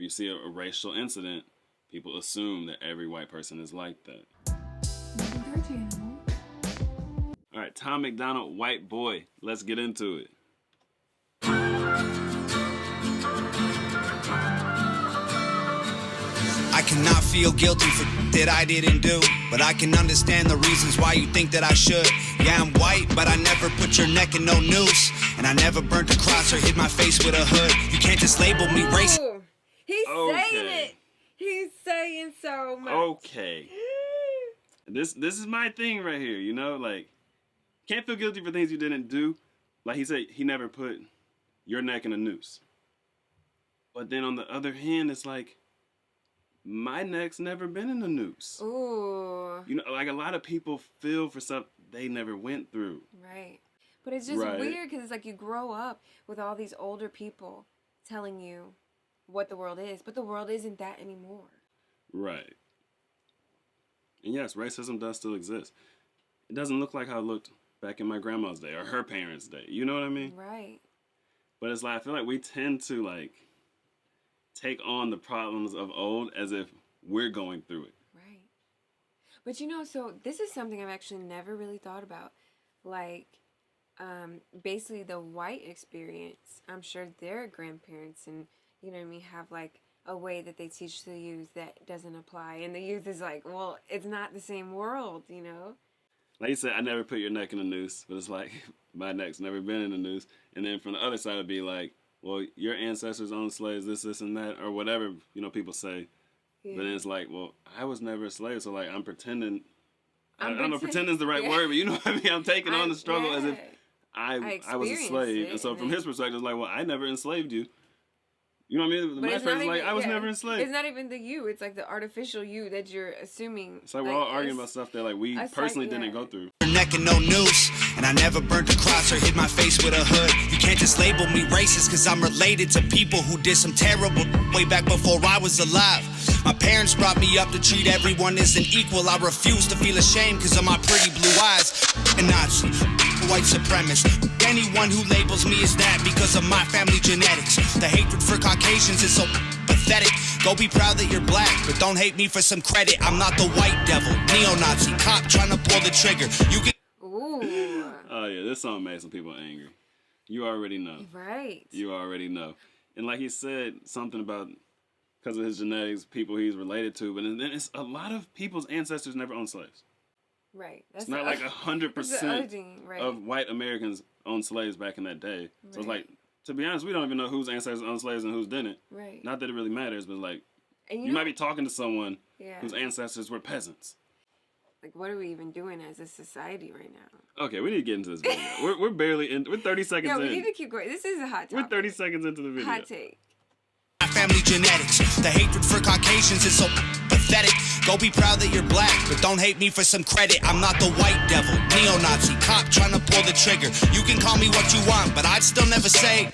you see a racial incident, people assume that every white person is like that. All right, Tom MacDonald Whiteboy. Let's get into it. I cannot feel guilty for that I didn't do, but I can understand the reasons why you think that I should. Yeah, I'm white, but I never put your neck in no noose, and I never burnt a cross or hid my face with a hood. You can't just label me racist. He's saying it. He's saying so much. Okay. This is my thing right here, you know, like, can't feel guilty for things you didn't do. Like he said, he never put your neck in a noose. But then on the other hand, it's like, my neck's never been in a noose. Ooh. You know, like a lot of people feel for stuff they never went through. Right. But it's just weird because it's like you grow up with all these older people telling you what the world is, but the world isn't that anymore. Right. And yes, racism does still exist. It doesn't look like how it looked back in my grandma's day or her parents' day. You know what I mean? Right. But it's like, I feel like we tend to like take on the problems of old as if we're going through it. Right. But you know, so this is something I've actually never really thought about. Like, basically the white experience, I'm sure their grandparents and, you know what I mean, have like a way that they teach the youth that doesn't apply. And the youth is like, well, it's not the same world, you know? Like you said, I never put your neck in a noose, but it's like, my neck's never been in a noose. And then from the other side, it'd be like, well, your ancestors owned slaves, this and that, or whatever, you know, people say. Yeah. But then it's like, well, I was never a slave, so like, I'm pretending. I don't know, pretending's the right word, but you know what I mean? I'm taking on the struggle as if I was a slave. And so from his perspective, it's like, well, I never enslaved you. You know what I mean? My person's like, I was never enslaved. It's not even the you. It's like the artificial you that you're assuming. It's like we're all arguing about stuff that like we personally didn't go through. Neck and no noose, and I never burnt a cross or hid my face with a hood. You can't just label me racist because I'm related to people who did some terrible way back before I was alive. My parents brought me up to treat everyone as an equal. I refuse to feel ashamed because of my pretty blue eyes. A Nazi, white supremacist. Anyone who labels me as that because of my family genetics. The hatred for Caucasians is so pathetic. Go be proud that you're black, but don't hate me for some credit. I'm not the white devil, neo-Nazi cop trying to pull the trigger. You get. Ooh. Oh yeah, this song made some people angry. You already know. Right. You already know. And like he said, something about because of his genetics, people he's related to, but then it's a lot of people's ancestors never owned slaves. Right. It's not like 100% of white Americans owned slaves back in that day. Right. So it's like, to be honest, we don't even know whose ancestors owned slaves and whose didn't. Right. Not that it really matters, but like, and you might be talking to someone whose ancestors were peasants. Like, what are we even doing as a society right now? Okay, we need to get into this video. we're barely in. We're 30 seconds in. Yeah, we need to keep going. This is a hot topic. We're 30 seconds into the video. Hot take. My family genetics. The hatred for Caucasians is so pathetic. Go be proud that you're black, but don't hate me for some credit. I'm not the white devil, neo-Nazi cop trying to pull the trigger. You can call me what you want, but I'd still never say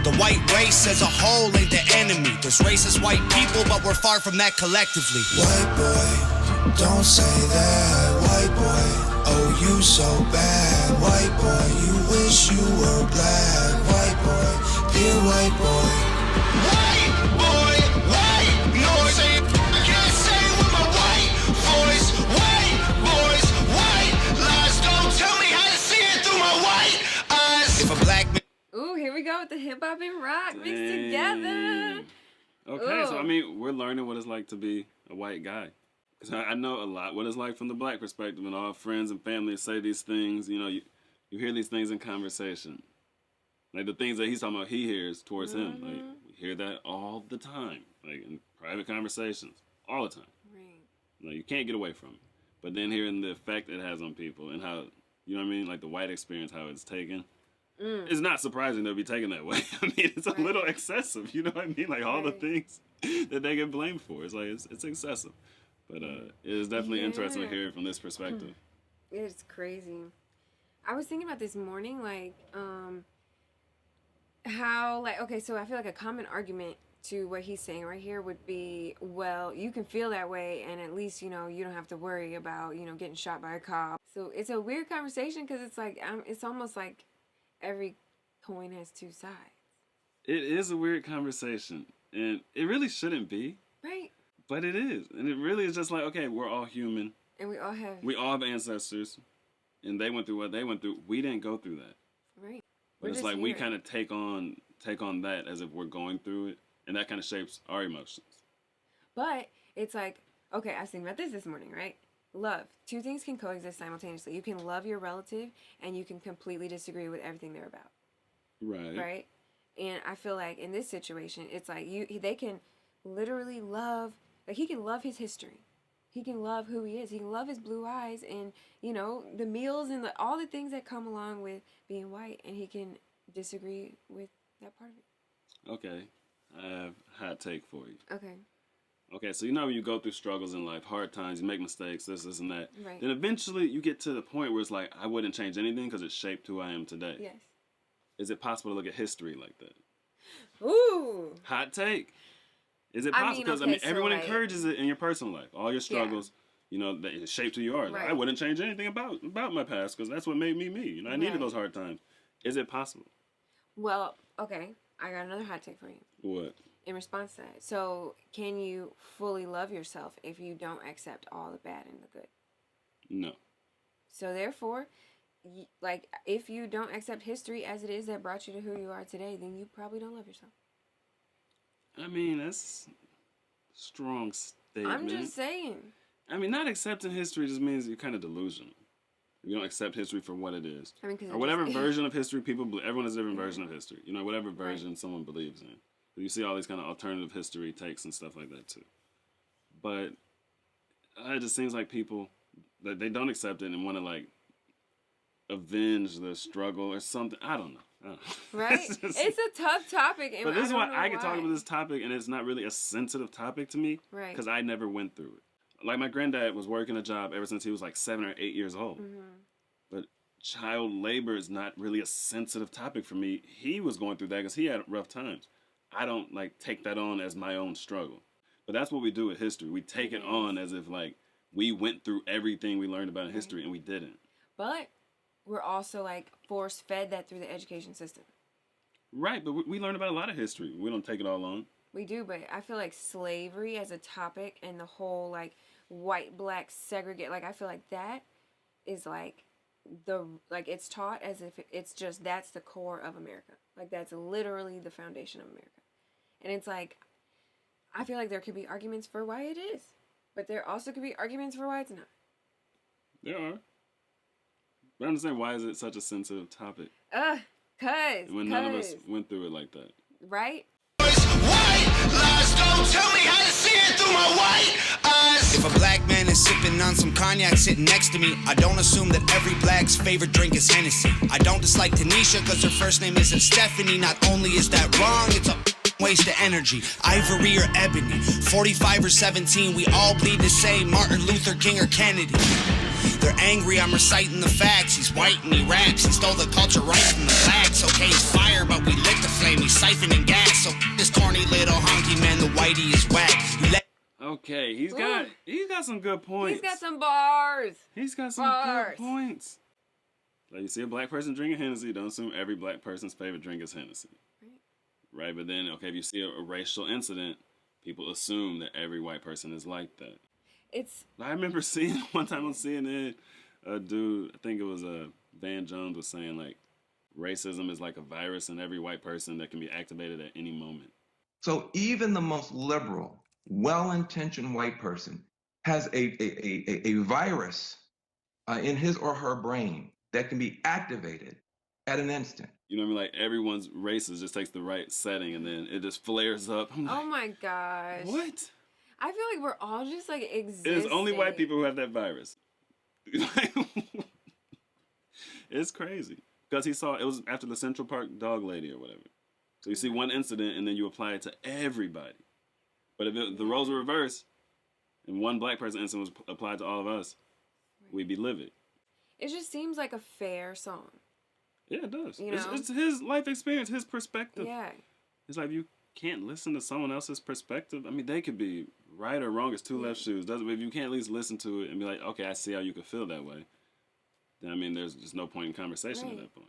the white race as a whole ain't the enemy. There's racist white people, but we're far from that collectively. White boy, don't say that. White boy, oh you so bad. White boy, you wish you were black. White boy, dear white boy. White boy, white noise. I can't say with my white voice. White boys, white lies. Don't tell me how to see it through my white eyes. If a black man. Ooh, here we go with the hip hop and rock mixed together. Okay, so I mean, we're learning what it's like to be a white guy. Because I know a lot what it's like from the black perspective, and all friends and family say these things. You know, you hear these things in conversation. Like the things that he's talking about, he hears towards him. Like, we hear that all the time, like in private conversations, all the time. Right. Like, you can't get away from it. But then hearing the effect it has on people and how, you know what I mean, like the white experience, how it's taken. It's not surprising they'll be taken that way. I mean, it's a little excessive, you know what I mean? Like, all the things that they get blamed for. It's like, it's excessive. But it is definitely interesting to hear it from this perspective. It's crazy. I was thinking about this morning, like, how, like, okay, so I feel like a common argument to what he's saying right here would be, well, you can feel that way, and at least, you know, you don't have to worry about, you know, getting shot by a cop. So it's a weird conversation because it's like, it's almost like every coin has two sides. It is a weird conversation. And it really shouldn't be. Right. But it is. And it really is just like, okay, we're all human. And we all have ancestors. And they went through what they went through. We didn't go through that. Right. But it's like we kind of take on that as if we're going through it. And that kind of shapes our emotions. But it's like, okay, I was thinking about this morning, right? Love. Two things can coexist simultaneously. You can love your relative and you can completely disagree with everything they're about. Right. Right? And I feel like in this situation, it's like they can literally love, like he can love his history. He can love who he is. He can love his blue eyes and, you know, the meals and all the things that come along with being white. And he can disagree with that part of it. Okay. I have a hot take for you. Okay. Okay, so you know when you go through struggles in life, hard times, you make mistakes, this and that. Right. Then eventually you get to the point where it's like, I wouldn't change anything because it shaped who I am today. Yes. Is it possible to look at history like that? Ooh. Hot take. Is it possible? Because everyone encourages it in your personal life. All your struggles, you know, that it shaped who you are. Right. Like, I wouldn't change anything about my past because that's what made me me. You know, I needed those hard times. Is it possible? Well, okay. I got another hot take for you. What? In response to that. So, can you fully love yourself if you don't accept all the bad and the good? No. So, therefore, like, if you don't accept history as it is that brought you to who you are today, then you probably don't love yourself. I mean, that's a strong statement. I'm just saying. I mean, not accepting history just means you're kind of delusional. You don't accept history for what it is. I mean, or whatever version of history people believe. Everyone has a different version of history. You know, whatever version someone believes in. You see all these kind of alternative history takes and stuff like that too. But it just seems like people, that they don't accept it and want to like avenge the struggle or something. I don't know. Right? It's a tough topic. And but this is why I can talk about this topic and it's not really a sensitive topic to me. Right. Because I never went through it. Like my granddad was working a job ever since he was like 7 or 8 years old. Mm-hmm. But child labor is not really a sensitive topic for me. He was going through that because he had rough times. I don't like take that on as my own struggle. But that's what we do with history. We take it on as if like we went through everything we learned about in history and we didn't. But we're also like force fed that through the education system. Right, but we learn about a lot of history. We don't take it all on. We do, but I feel like slavery as a topic and the whole like white black segregate, like I feel like that is like it's taught as if it's just that's the core of America. Like that's literally the foundation of America. And it's like I feel like there could be arguments for why it is, but there also could be arguments for why it's not. There are. But I understand why is it such a sensitive topic? When none of us went through it like that. Right? White lies don't tell me how to see it through my white eyes. If a black man is sipping on some cognac sitting next to me, I don't assume that every black's favorite drink is Hennessy. I don't dislike Tanisha because her first name isn't Stephanie. Not only is that wrong, it's a waste of energy. Ivory or ebony, 45 or 17, we all bleed the same. Martin Luther King or Kennedy. They're angry, I'm reciting the facts. He's white and he raps. He stole the culture right from the blacks. Okay, he's fire, but we lit the flame. He's siphoning gas. So this corny little honky man, the whitey is whack. Okay, he's got some good points. He's got some bars. He's got some good points. Like you see a black person drinking Hennessy, don't assume every black person's favorite drink is Hennessy. Right, but then, okay, if you see a racial incident, people assume that every white person is like that. I remember seeing one time on CNN, a dude, I think it was Van Jones was saying like, racism is like a virus in every white person that can be activated at any moment. So even the most liberal, well-intentioned white person has a virus in his or her brain that can be activated at an instant. You know what I mean? Like everyone's racist just takes the right setting and then it just flares up. I'm like, oh my gosh. What? I feel like we're all just like existing. It's only white people who have that virus. It's crazy. Because it was after the Central Park dog lady or whatever. So you see one incident and then you apply it to everybody. But if the roles were reversed and one black person incident was applied to all of us, we'd be livid. It just seems like a fair song. Yeah, it does. You know? It's his life experience, his perspective. Yeah. It's like you can't listen to someone else's perspective. I mean, they could be right or wrong. It's two left shoes. But if you can't at least listen to it and be like, okay, I see how you could feel that way, then I mean, there's just no point in conversation at that point.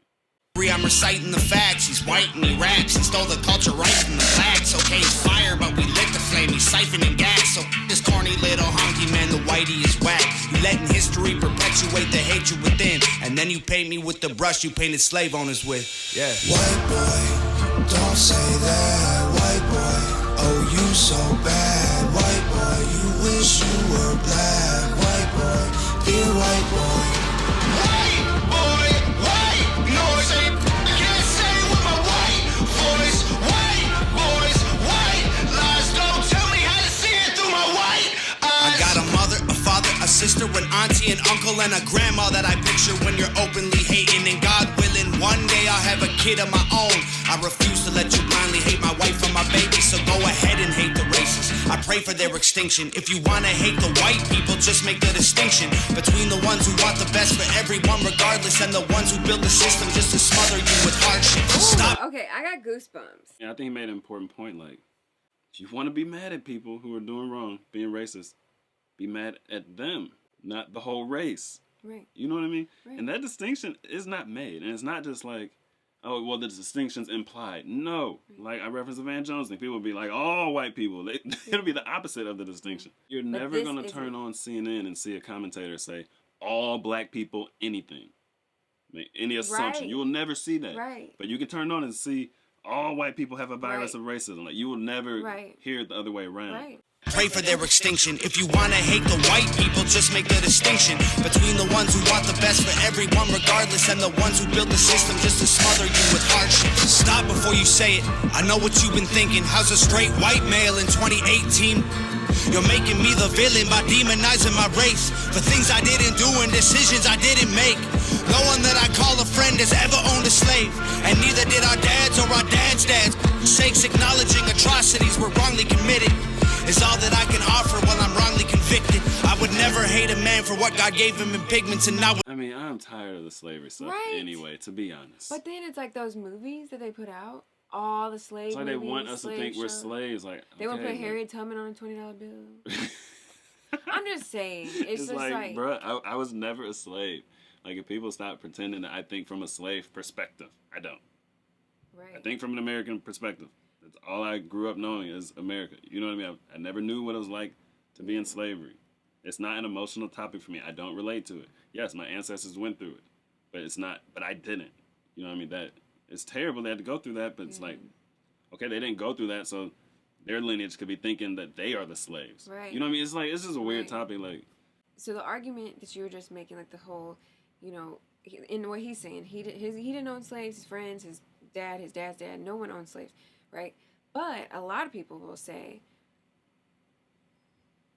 I'm reciting the facts. He's white and he raps. He stole the culture right from the blacks. Okay, he's fire, but we lit the flame. He's siphoning gas. So this corny little honky man, the whitey is whack. You letting history perpetuate the hatred within, and then you paint me with the brush you painted slave owners with. Yeah. White boy, don't say that. White boy, oh you so bad. White boy, you wish you were black. White boy, dear white boy. White boy, white noise. I can't say it with my white voice. White boys, white lies. Don't tell me how to see it through my white eyes. I got a mother, a father, a sister, an auntie, an uncle, and a grandma that I picture when you're openly hating. And God willing, one day I'll have a kid of my own. I refuse to let you blindly hate my wife and my baby, so go ahead and hate the races. I pray for their extinction. If you wanna hate the white people, just make the distinction between the ones who want the best for everyone regardless, and the ones who build the system just to smother you with hardship. Stop. Okay, I got goosebumps. Yeah, I think he made an important point. Like, if you want to be mad at people who are doing wrong, being racist, be mad at them, not the whole race. Right. You know what I mean? Right. And that distinction is not made. And it's not just like, oh, well, the distinction's implied. No. Like, I reference the Van Jones thing. People will be like, all white people. It'll be the opposite of the distinction. You're never going to turn on CNN and see a commentator say, all black people, anything. Make any assumption. Right. You will never see that. Right. But you can turn on and see all white people have a virus of racism. Like, you will never hear it the other way around. Right. Pray for their extinction. If you wanna hate the white people, just make the distinction between the ones who want the best for everyone regardless, and the ones who build the system just to smother you with hardship. Stop before you say it. I know what you've been thinking. How's a straight white male in 2018? You're making me the villain by demonizing my race for things I didn't do and decisions I didn't make. No one that I call a friend has ever owned a slave, and neither did our dads or our dads' dads. Sakes acknowledging atrocities were wrongly committed is all that I can offer while I'm wrongly convicted. I would never hate a man for what God gave him in pigments, and now I mean, I'm tired of the slavery stuff anyway, to be honest. But then it's like those movies that they put out, all the slave it's like movies, they want us to think we're slaves. Like, they want to put Harriet Tubman on a $20 bill. I'm just saying. It's just like bruh, I was never a slave. Like, if people stop pretending that I think from a slave perspective, I don't. Right. I think from an American perspective. That's all I grew up knowing is America. You know what I mean? I never knew what it was like to be in slavery. It's not an emotional topic for me. I don't relate to it. Yes, my ancestors went through it, but it's not. But I didn't. You know what I mean? That it's terrible they had to go through that, but it's like, okay, they didn't go through that, so their lineage could be thinking that they are the slaves. Right. You know what I mean? It's like it's just a weird topic. Like, so the argument that you were just making, like the whole, you know, in what he's saying, he didn't own slaves. His friends, his dad's dad, no one owned slaves. Right? But a lot of people will say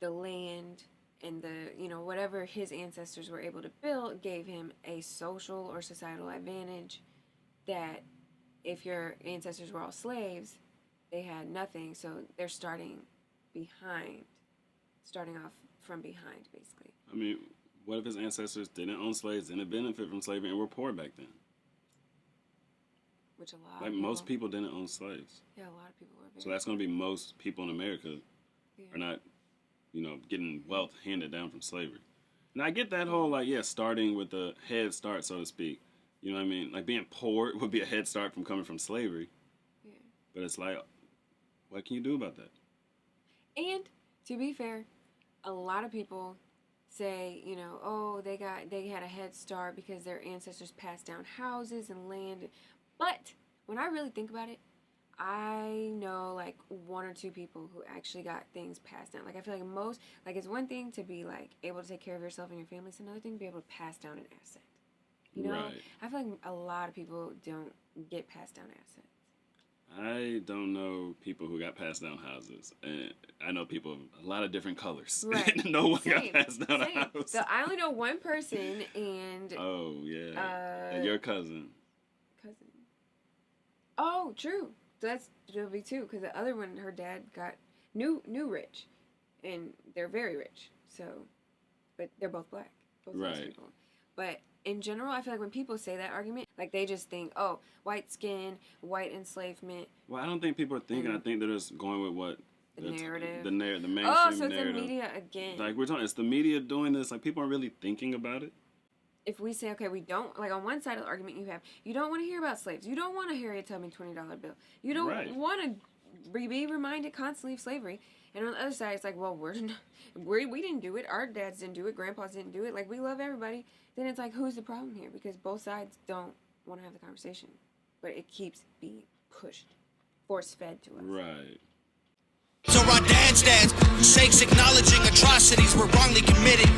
the land and the, you know, whatever his ancestors were able to build gave him a social or societal advantage that if your ancestors were all slaves, they had nothing. So they're starting off from behind, basically. I mean, what if his ancestors didn't own slaves, didn't benefit from slavery, and were poor back then? Which a lot like of most people didn't own slaves. Yeah, a lot of people were. So that's going to be most people in America are not, you know, getting wealth handed down from slavery. And I get that whole, like, starting with a head start, so to speak. You know what I mean? Like, being poor would be a head start from coming from slavery. Yeah. But it's like, what can you do about that? And to be fair, a lot of people say, you know, oh, they had a head start because their ancestors passed down houses and land. But when I really think about it, I know like one or two people who actually got things passed down. Like, I feel like it's one thing to be like able to take care of yourself and your family. It's another thing to be able to pass down an asset. You know, right. I feel like a lot of people don't get passed down assets. I don't know people who got passed down houses, and I know people of a lot of different colors. Right. No one got passed down a house. So I only know one person, and oh yeah, and your cousin. Oh, true. So that'll be two, because the other one, her dad got new rich, and they're very rich. So, but they're both black, both those people. But in general, I feel like when people say that argument, like they just think, oh, white skin, white enslavement. Well, I don't think people are thinking. I think they're just going with what the narrative, the mainstream oh, so it's narrative. the media again. Like we're talking, it's the media doing this. Like people aren't really thinking about it. if we say, okay, we don't, like on one side of the argument you don't want to hear about slaves. You don't want to hear it tell me $20 bill. You don't Right. want to be reminded constantly of slavery. And on the other side, it's like, well, we didn't do it. Our dads didn't do it. Grandpas didn't do it. Like, we love everybody. Then it's like, who's the problem here? Because both sides don't want to have the conversation. But it keeps being pushed, force-fed to us. Right. So our dads' sakes acknowledging atrocities were wrongly committed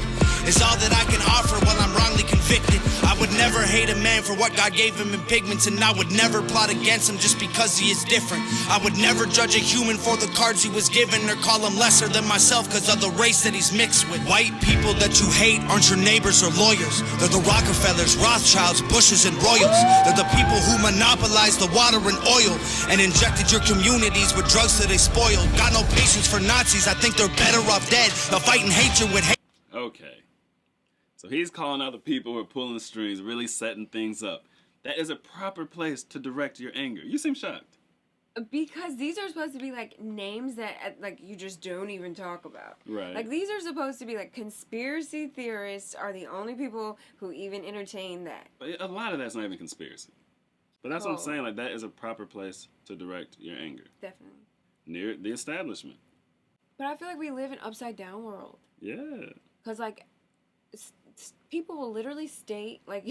is all that I can offer while I'm wrongly convicted. I would never hate a man for what God gave him in pigments, and I would never plot against him just because he is different. I would never judge a human for the cards he was given or call him lesser than myself because of the race that he's mixed with. White people that you hate aren't your neighbors or lawyers. They're the Rockefellers, Rothschilds, Bushes, and Royals. They're the people who monopolized the water and oil and injected your communities with drugs that they spoiled. Got no patience for Nazis. I think they're better off dead. They're fighting hatred with hate. Okay. So he's calling out the people who are pulling the strings, really setting things up. That is a proper place to direct your anger. You seem shocked. Because these are supposed to be, like, names that, like, you just don't even talk about. Right. Like, these are supposed to be, like, conspiracy theorists are the only people who even entertain that. But a lot of that's not even conspiracy. But that's what I'm Oh. saying. Like, that is a proper place to direct your anger. Definitely. Near the establishment. But I feel like we live in an upside-down world. Yeah. Because, like, people will literally state, like,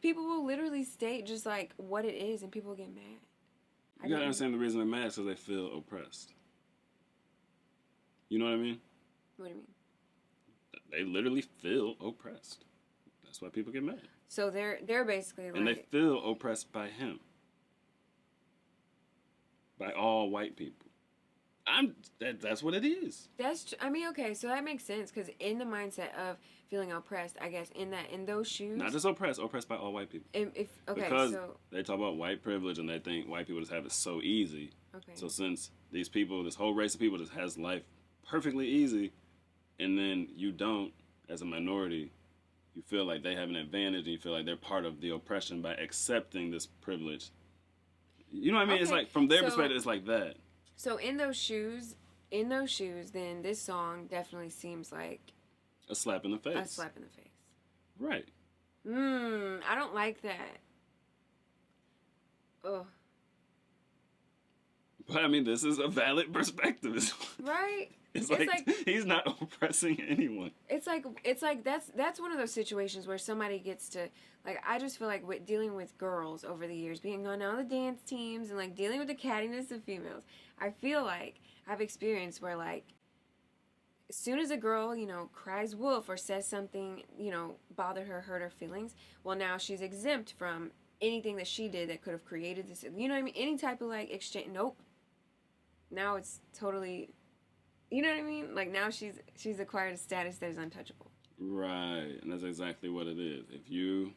people will literally state just, like, what it is, and people get mad. You gotta understand the reason they're mad is because they feel oppressed. You know what I mean? What do you mean? They literally feel oppressed. That's why people get mad. So they're basically like... And they feel oppressed by him. By all white people. That's what it is. I mean, okay, so that makes sense, because in the mindset of feeling oppressed, I guess, in those shoes... Not just oppressed by all white people. Because they talk about white privilege and they think white people just have it so easy. Okay. So since these people, this whole race of people just has life perfectly easy, and then you don't, as a minority, you feel like they have an advantage and you feel like they're part of the oppression by accepting this privilege. You know what I mean? Okay, It's like, from their perspective, it's like that. So in those shoes, then this song definitely seems like... A slap in the face. A slap in the face. Right. I don't like that. Ugh. But I mean, this is a valid perspective. Right? It's like he's not oppressing anyone. It's like that's one of those situations where somebody gets to, like, I just feel like with dealing with girls over the years, being on all the dance teams and like dealing with the cattiness of females, I feel like I've experienced where, like, as soon as a girl, cries wolf or says something, bothered her, hurt her feelings, well, now she's exempt from anything that she did that could have created this, you know what I mean? Any type of, like, exchange. Nope. Now it's totally, you know what I mean? Like, now she's acquired a status that is untouchable. Right. And that's exactly what it is. If you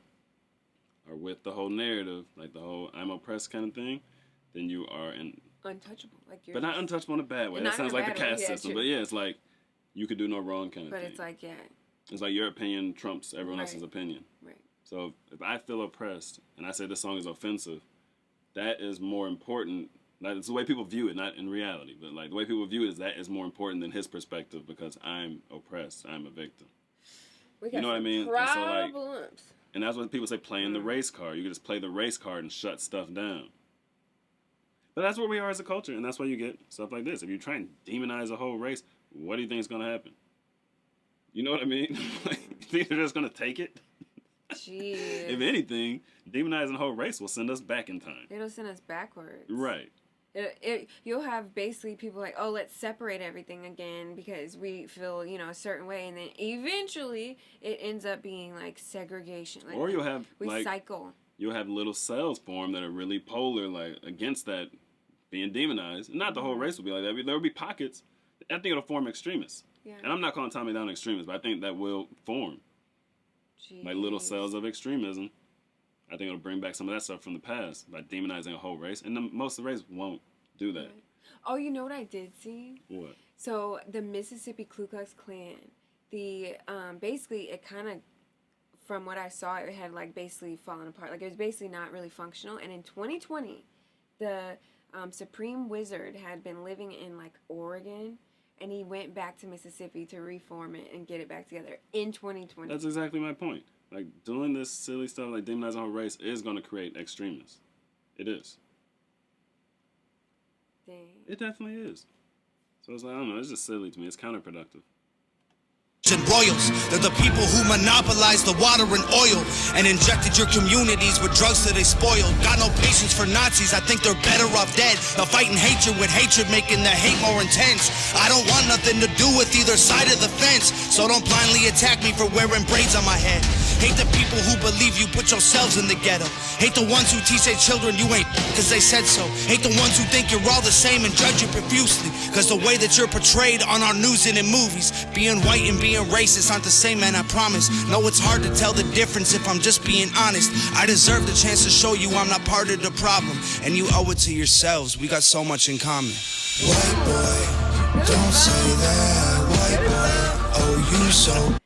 are with the whole narrative, like the whole I'm oppressed kind of thing, then you are untouchable. Like, you're but not untouchable in a bad way. That sounds like the caste system. True. But yeah, it's like you could do no wrong kind of thing. But it's like, yeah. It's like your opinion trumps everyone else's opinion. Right. So if I feel oppressed and I say this song is offensive, that is more important. Like, it's the way people view it, not in reality, but like the way people view it is that is more important than his perspective because I'm oppressed, I'm a victim. You know what I mean? Problems. And that's what people say, playing the race card. You can just play the race card and shut stuff down. But that's where we are as a culture, and that's why you get stuff like this. If you try and demonize a whole race, what do you think is going to happen? You know what I mean? Like, you think they're just going to take it? Jeez. If anything, demonizing a whole race will send us back in time. It'll send us backwards. Right. You'll have basically people like, oh, let's separate everything again because we feel, a certain way. And then eventually it ends up being like segregation. Like, or you'll have, we cycle. You'll have little cells form that are really polar, like, against that being demonized. And not the whole race will be like that. There will be pockets. I think it'll form extremists. Yeah. And I'm not calling Tommy down extremists, but I think that will form. Jeez. Like little cells of extremism. I think it'll bring back some of that stuff from the past by demonizing a whole race. And most of the race won't do that. Oh, you know what I did see? What? So the Mississippi Ku Klux Klan, basically it kind of, from what I saw, it had like basically fallen apart. Like it was basically not really functional. And in 2020, the Supreme Wizard had been living in like Oregon and he went back to Mississippi to reform it and get it back together in 2020. That's exactly my point. Like, doing this silly stuff, like demonizing a whole race, is going to create extremists. It is. Dang. It definitely is. So it's like, I don't know, it's just silly to me. It's counterproductive. And royals, they're the people who monopolized the water and oil and injected your communities with drugs that they spoiled. Got no patience for Nazis, I think they're better off dead. They're fighting hatred with hatred, making the hate more intense. I don't want nothing to do with either side of the fence, so don't blindly attack me for wearing braids on my head. Hate the people who believe you put yourselves in the ghetto. Hate the ones who teach their children you ain't cause they said so. Hate the ones who think you're all the same and judge you profusely cause the way that you're portrayed on our news and in movies. Being white and being racist aren't the same, man, I promise. No, it's hard to tell the difference if I'm just being honest. I deserve the chance to show you I'm not part of the problem, and you owe it to yourselves. We got so much in common. White boy, don't say that. White boy, oh you so.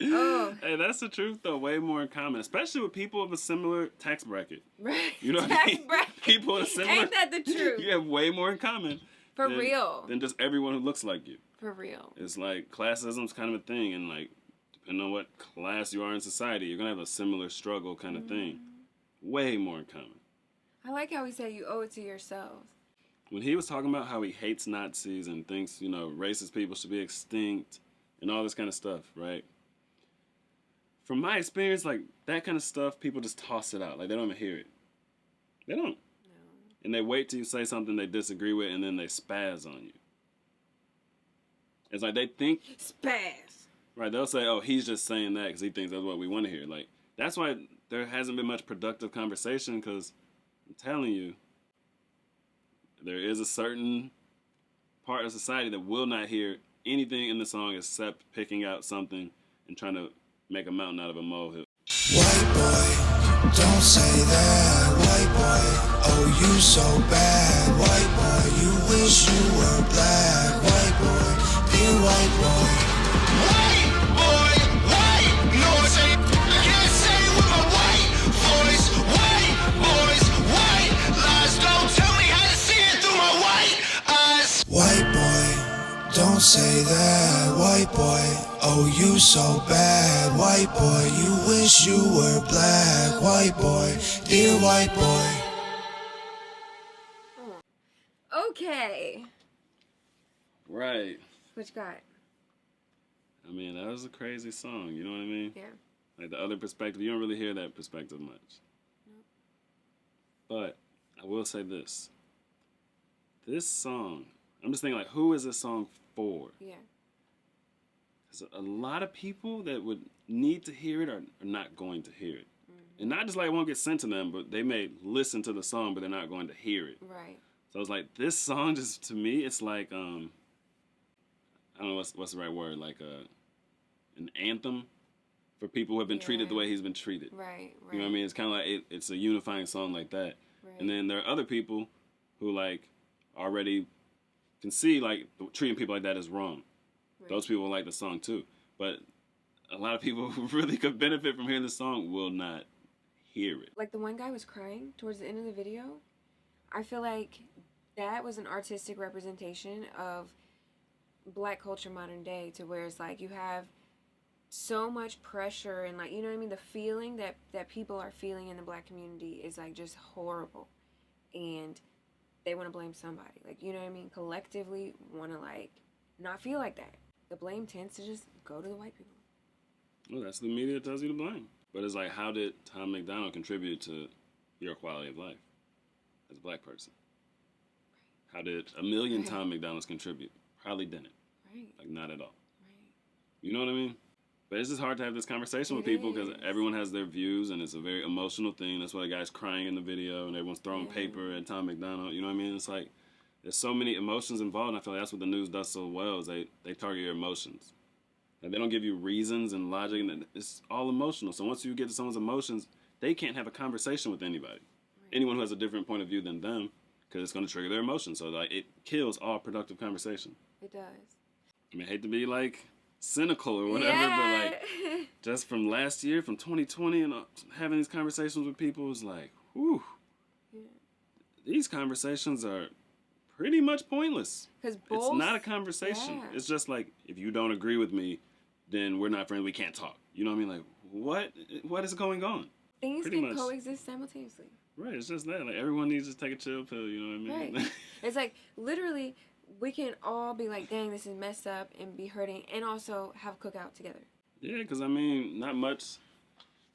Oh, Hey, that's the truth, though. Way more in common, especially with people of a similar tax bracket. right. You know what I Tax mean? bracket. People in a similar... Ain't that the truth? You have way more in common. For than, real. Than just everyone who looks like you. For real. It's like, classism's kind of a thing, and like, depending on what class you are in society, you're going to have a similar struggle kind of thing. Way more in common. I like how he said you owe it to yourselves. When he was talking about how he hates Nazis and thinks, you know, racist people should be extinct and all this kind of stuff, right? From my experience, like, that kind of stuff, people just toss it out. Like, they don't even hear it. They don't. No. And they wait till you say something they disagree with, and then they spaz on you. It's like they think... Spaz. Right, they'll say, oh, he's just saying that because he thinks that's what we want to hear. Like, that's why there hasn't been much productive conversation, because I'm telling you, there is a certain part of society that will not hear anything in the song except picking out something and trying to make a mountain out of a molehill. White boy, don't say that. White boy, oh you so bad. White boy, you wish you were black. White boy, dear white boy. White boy, white noise. I can't say it with my white voice. White boys, white lies. Don't tell me how to see it through my white eyes. White boy, don't say that. White boy, oh you so bad. White boy, you wish you were black. White boy, dear white boy. Okay. Right. What you got? I mean, that was a crazy song, you know what I mean? Yeah. Like, the other perspective, you don't really hear that perspective much. But I will say this. This song, I'm just thinking, like, who is this song for? Yeah. Because a lot of people that would need to hear it are not going to hear it. And not just like it won't get sent to them, but they may listen to the song, but they're not going to hear it. Right. So it's like, this song just, to me, it's like, I don't know what's the right word, like an anthem for people who have been treated the way he's been treated. Right. You know what I mean? It's kind of like, it's a unifying song like that. Right. And then there are other people who, like, already can see, like, treating people like that is wrong. Right. Those people like the song too. But a lot of people who really could benefit from hearing the song will not hear it. Like the one guy was crying towards the end of the video. I feel like that was an artistic representation of Black culture modern day, to where it's like you have so much pressure and, like, you know what I mean, the feeling that people are feeling in the Black community is like just horrible, and they want to blame somebody, like, you know what I mean, collectively want to like not feel like that. The blame tends to just go to the white people. Well, that's the media that tells you to blame. But it's like, how did Tom MacDonald contribute to your quality of life as a Black person? How did a million Tom MacDonalds contribute? Probably didn't. Right. Like, not at all. Right. You know what I mean? But it's just hard to have this conversation with people because everyone has their views, and it's a very emotional thing. That's why the guy's crying in the video and everyone's throwing paper at Tom MacDonald. You know what I mean? It's like, there's so many emotions involved, and I feel like that's what the news does so well, is they target your emotions. Like, they don't give you reasons and logic, and it's all emotional. So once you get to someone's emotions, they can't have a conversation with anybody. Anyone who has a different point of view than them, because it's going to trigger their emotions. So, like, it kills all productive conversation. It does. I mean, I hate to be, like, cynical or whatever, but, like, just from last year, from 2020, and having these conversations with people is like, whew. Yeah. These conversations are pretty much pointless. Because it's not a conversation. Yeah. It's just like, if you don't agree with me, then we're not friends. We can't talk. You know what I mean? Like, what is going on? Things pretty can much. coexist simultaneously. Right. It's just that. Like, everyone needs to take a chill pill. You know what I mean? Right. It's like, literally, we can all be like, dang, this is messed up, and be hurting, and also have a cookout together. Yeah, because, I mean, not much.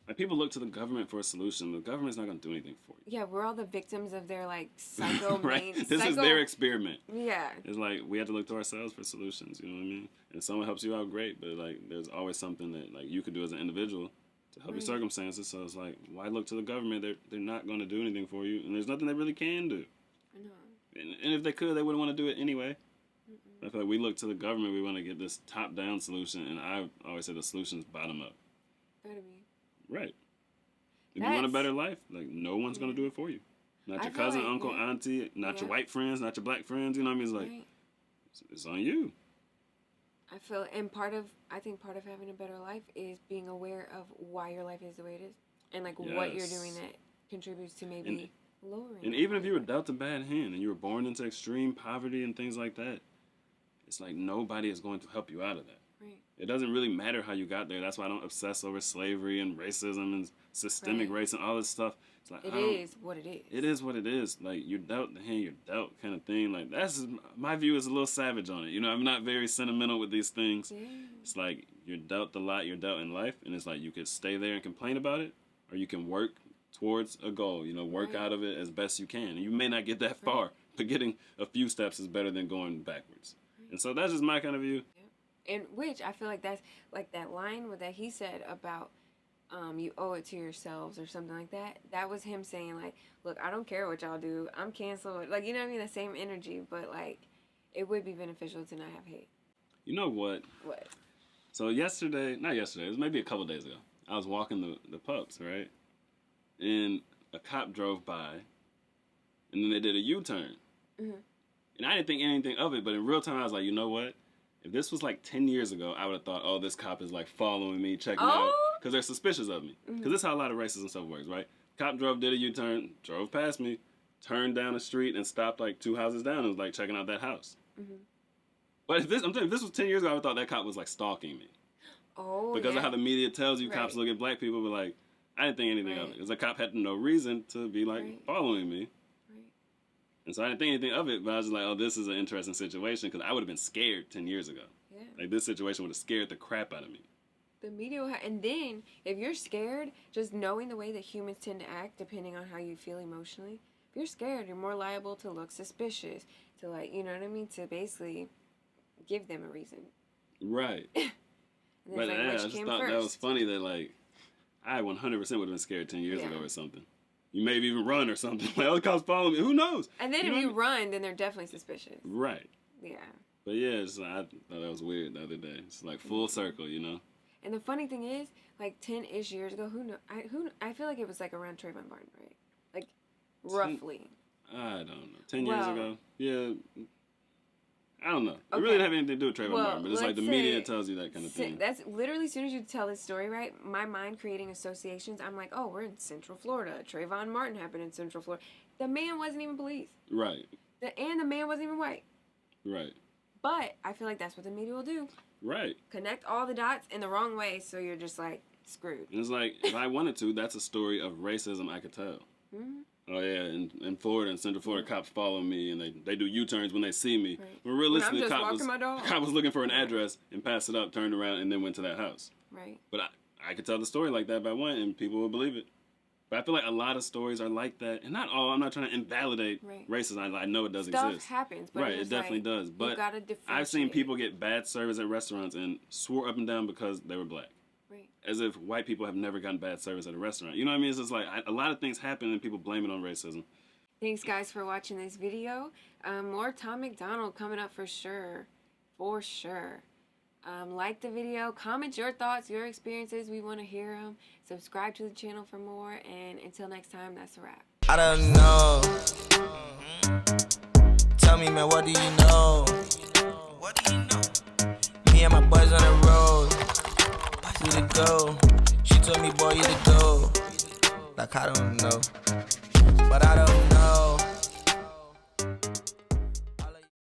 Like, people look to the government for a solution. The government's not going to do anything for you. Yeah, we're all the victims of their, like, psycho Right? This is their experiment. Yeah. It's like, we have to look to ourselves for solutions, you know what I mean? And if someone helps you out, great, but, like, there's always something that, like, you could do as an individual to help your circumstances. So it's like, why look to the government? They're not going to do anything for you, and there's nothing they really can do. I know. And if they could, they wouldn't want to do it anyway. I feel like we look to the government, we want to get this top-down solution, and I always say the solution's bottom-up. Gotta be. Right. If you want a better life, like, no one's going to do it for you. Not your cousin, like, uncle, auntie, not your white friends, not your black friends, you know what I mean? It's like, it's on you. I feel, and I think part of having a better life is being aware of why your life is the way it is. And, like, what you're doing that contributes to maybe lowering. And even if you were dealt a bad hand and you were born into extreme poverty and things like that, it's like nobody is going to help you out of that. Right. It doesn't really matter how you got there. That's why I don't obsess over slavery and racism and systemic race and all this stuff. It's like, it is what it is. It is what it is. Like, you're dealt the hand you're dealt kind of thing. Like, my view is a little savage on it. You know, I'm not very sentimental with these things. Yeah. It's like, you're dealt the lot you're dealt in life, and it's like, you could stay there and complain about it, or you can work towards a goal, you know, work out of it as best you can. And you may not get that far, but getting a few steps is better than going backwards. And so that's just my kind of view. Yeah. And which I feel like that's like that line that he said about you owe it to yourselves or something like that. That was him saying, like, look, I don't care what y'all do. I'm canceled. Like, you know what I mean? The same energy, but like, it would be beneficial to not have hate. You know what? What? So not yesterday, it was maybe a couple days ago. I was walking the pups, right? And a cop drove by, and then they did a U-turn. Mm-hmm. And I didn't think anything of it, but in real time, I was like, you know what? If this was like 10 years ago, I would have thought, oh, this cop is like following me, checking out, because they're suspicious of me. Because this is how a lot of racism stuff works, right? Cop did a U-turn, drove past me, turned down the street, and stopped like 2 houses down and was like checking out that house. Mm-hmm. But if this was 10 years ago, I would have thought that cop was like stalking me. Oh, because of how the media tells you cops look at black people, but like, I didn't think anything of it. Because the cop had no reason to be like following me. And so I didn't think anything of it, but I was just like, oh, this is an interesting situation, because I would have been scared 10 years ago. Yeah. Like, this situation would have scared the crap out of me. The media will and then, if you're scared, just knowing the way that humans tend to act, depending on how you feel emotionally, if you're scared, you're more liable to look suspicious, to like, you know what I mean, to basically give them a reason. Right. But I just thought that was funny that, like, I 100% would have been scared 10 years ago or something. You maybe even run or something. Like, oh, the cops following me. Who knows? And then if you run, then they're definitely suspicious. Right. Yeah. But yeah, I thought that was weird the other day. It's like full circle, you know? And the funny thing is, like 10-ish years ago, I feel like it was like around Trayvon Martin, right? Like, roughly. I don't know. 10 years ago? Yeah. I don't know. It really didn't have anything to do with Trayvon Martin, but it's like the media tells you that kind of thing. That's literally, as soon as you tell this story, right, my mind creating associations, I'm like, oh, we're in Central Florida. Trayvon Martin happened in Central Florida. The man wasn't even police. Right. And the man wasn't even white. Right. But I feel like that's what the media will do. Right. Connect all the dots in the wrong way, so you're just like screwed. And it's like, if I wanted to, that's a story of racism I could tell. Mm-hmm. Oh yeah, in Florida, in Central Florida, cops follow me and they do U-turns when they see me. Right. But realistically, the cop was looking for an address and passed it up, turned around, and then went to that house. Right. But I could tell the story like that if I want, and people would believe it. But I feel like a lot of stories are like that, and not all. I'm not trying to invalidate racism. I know it does exist. Stuff happens, but it definitely does. But I've seen people get bad service at restaurants and swore up and down because they were black. As if white people have never gotten bad service at a restaurant. You know what I mean? It's just like, a lot of things happen and people blame it on racism. Thanks, guys, for watching this video. More Tom MacDonald coming up for sure. For sure. Like the video. Comment your thoughts, your experiences. We want to hear them. Subscribe to the channel for more. And until next time, that's a wrap. I don't know. Tell me, man, what do you know? What do you know? Me and my boys on the road. You to go. She told me, boy, you to go. Like, I don't know. But I don't know.